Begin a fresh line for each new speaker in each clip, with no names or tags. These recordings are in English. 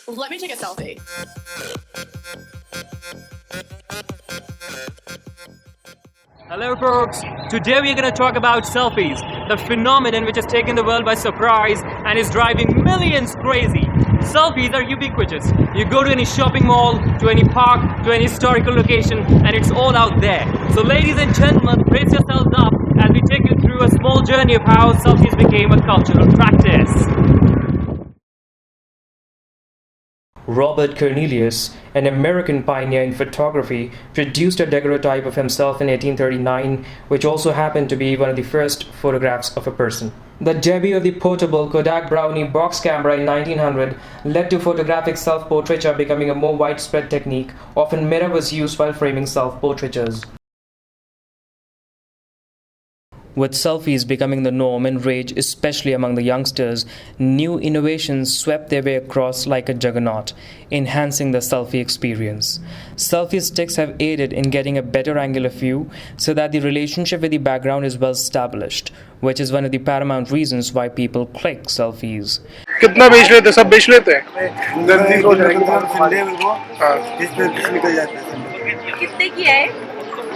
Let me take a selfie.
Hello folks, today we're going to talk about selfies, the phenomenon which has taken the world by surprise and is driving millions crazy. Selfies are ubiquitous. You go to any shopping mall, to any park, to any historical location, and it's all out there. So ladies and gentlemen, brace yourselves up as we take you through a small journey of how selfies became a cultural practice.
Robert Cornelius, an American pioneer in photography, produced a daguerreotype of himself in 1839, which also happened to be one of the first photographs of a person. The debut of the portable Kodak Brownie box camera in 1900 led to photographic self-portraiture becoming a more widespread technique. Often mirror was used while framing self-portraitures. With selfies becoming the norm and rage, especially among the youngsters, new innovations swept their way across like a juggernaut, enhancing the selfie experience. Selfie sticks have aided in getting a better angular view so that the relationship with the background is well established, which is one of the paramount reasons why people click selfies.
कितना बेच लेते सब बेच लेते हैं गंदी हो जाएगी
कितने की है?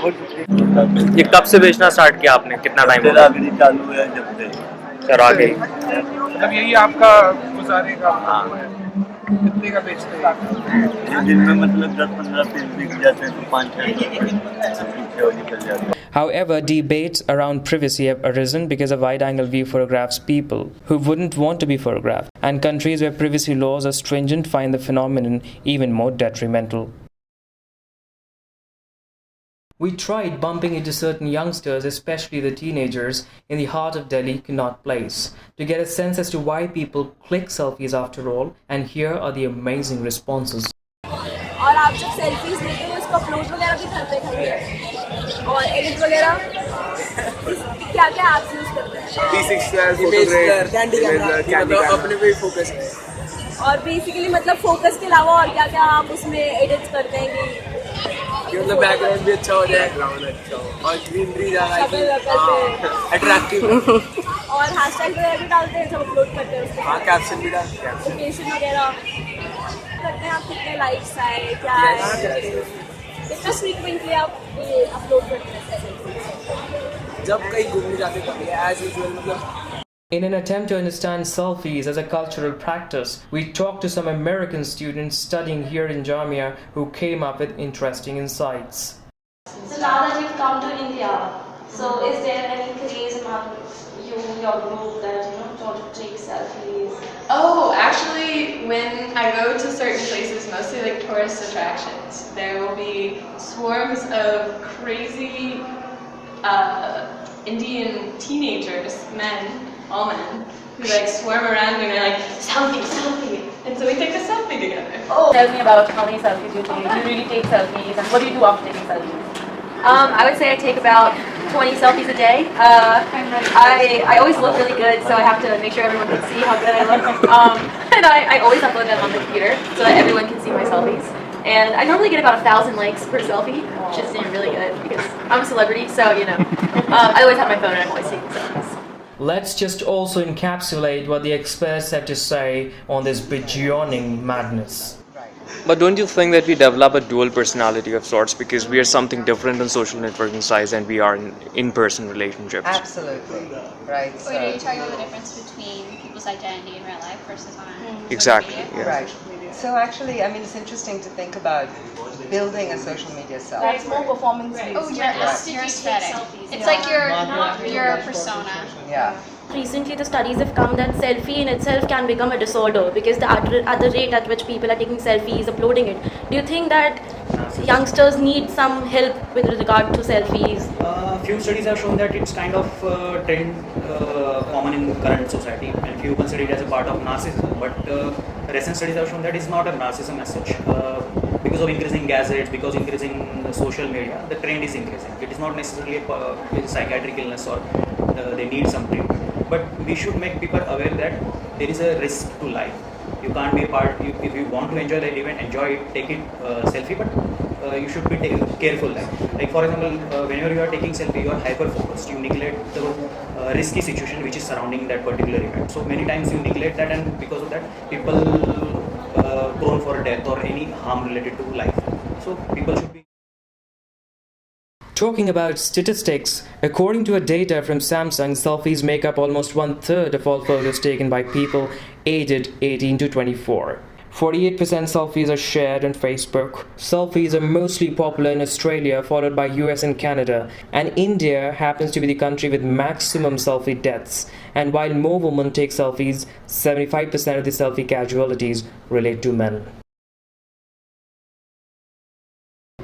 ये कब से बेचना स्टार्ट किया आपने? कितना टाइम हो गया?
चालू है जब से
सर आ गई।
मतलब यही आपका गुजारे का कितने का बेचते हैं
दिन में मतलब 10-15 पीस बिक जाते हैं तो 5-6 निकल जाते हैं.
However, debates around privacy have arisen because a wide-angle view photographs people who wouldn't want to be photographed, and countries where privacy laws are stringent find the phenomenon even more detrimental. We tried bumping into certain youngsters, especially the teenagers, in the heart of Delhi, Connaught Place, to get a sense as to why people click selfies after all, and here are the amazing responses.
और आप जब selfies लेते हो इसको upload वगैरह भी करते हैं और एडिट वगैरह क्या क्या ऐप्स यूज करते हैं
अपने पे फोकस
और बेसिकली मतलब फोकस के अलावा और क्या क्या आप उसमें एडिट करते हैं
कि मतलब बैकग्राउंड भी अच्छा हो जाए, बैकग्राउंड अच्छा हो और ग्रीनरी ज़्यादा अट्रैक्टिव
और हैशटैग वगैरह भी डालते हैं जब अपलोड करते हैं उसको.
हाँ कैप्शन भी डालते हैं,
लोकेशन वगैरह करते हैं. आप कितने लाइक्स आए क्या आए कितना फ्रीक्वेंटली आप अपलोड करते हैं
जब कहीं घूमने जाते तभी एज यूजुअल मतलब.
In an attempt to understand selfies as a cultural practice, we talked to some American students studying here in Jamia who came up with interesting insights.
So now that you've come to India, so is there any craze among your group that want to take selfies?
Oh, actually, when I go to certain places, mostly like tourist attractions, there will be swarms of crazy Indian teenagers, all men, who like swarm around me and they're like, selfie, selfie. And so we take a selfie together.
Oh, tell me about how many selfies you take. Do you really take selfies? And what do you do after taking selfies?
I would say I take about 20 selfies a day. I always look really good, so I have to make sure everyone can see how good I look. And I always upload them on the computer so that everyone can see my selfies. And I normally get about 1,000 likes per selfie, which is really good because I'm a celebrity, so I always have my phone and I'm always taking selfies.
Let's just also encapsulate what the experts have to say on this burgeoning madness.
But don't you think that we develop a dual personality of sorts because we are something different on social networking sites and we are in person relationships?
Absolutely. Right.
Or are you talking about the difference between people's identity in real life versus on
Exactly.
social media?
Yeah.
Right. So actually, I mean, it's interesting to think about building a social media self.
That's more performance based.
Oh, your aesthetic. It's like your persona.
Yeah.
Recently, the studies have come that selfie in itself can become a disorder because at the rate at which people are taking selfies, uploading it. Do you think that youngsters need some help with regard to selfies?
Few studies have shown that it's kind of trend common in current society, and few consider it as a part of narcissism. But recent studies have shown that it's not a narcissism as such. Because of increasing gadgets, because increasing social media, the trend is increasing. It is not necessarily a psychiatric illness or they need some treatment. But we should make people aware that there is a risk to life. You can't be a part. If you want to enjoy the event, enjoy it, take it selfie. But you should be careful. Like for example, whenever you are taking selfie, you are hyper focused. You neglect the risky situation which is surrounding that particular event. So many times you neglect that, and because of that, people prone for death or any harm related to life. So people should be.
Talking about statistics, according to a data from Samsung, selfies make up almost 1/3 of all photos taken by people aged 18 to 24. 48% selfies are shared on Facebook. Selfies are mostly popular in Australia, followed by US and Canada. And India happens to be the country with maximum selfie deaths. And while more women take selfies, 75% of the selfie casualties relate to men.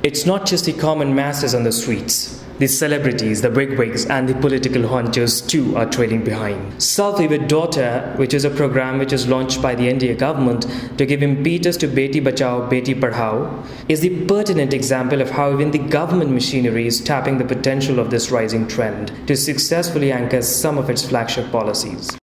It's not just the common masses on the streets. The celebrities, the bigwigs, and the political hunters too are trailing behind. Selfie with Daughter, which is a program which is launched by the India government to give impetus to Beti Bachao, Beti Padhao, is the pertinent example of how even the government machinery is tapping the potential of this rising trend to successfully anchor some of its flagship policies.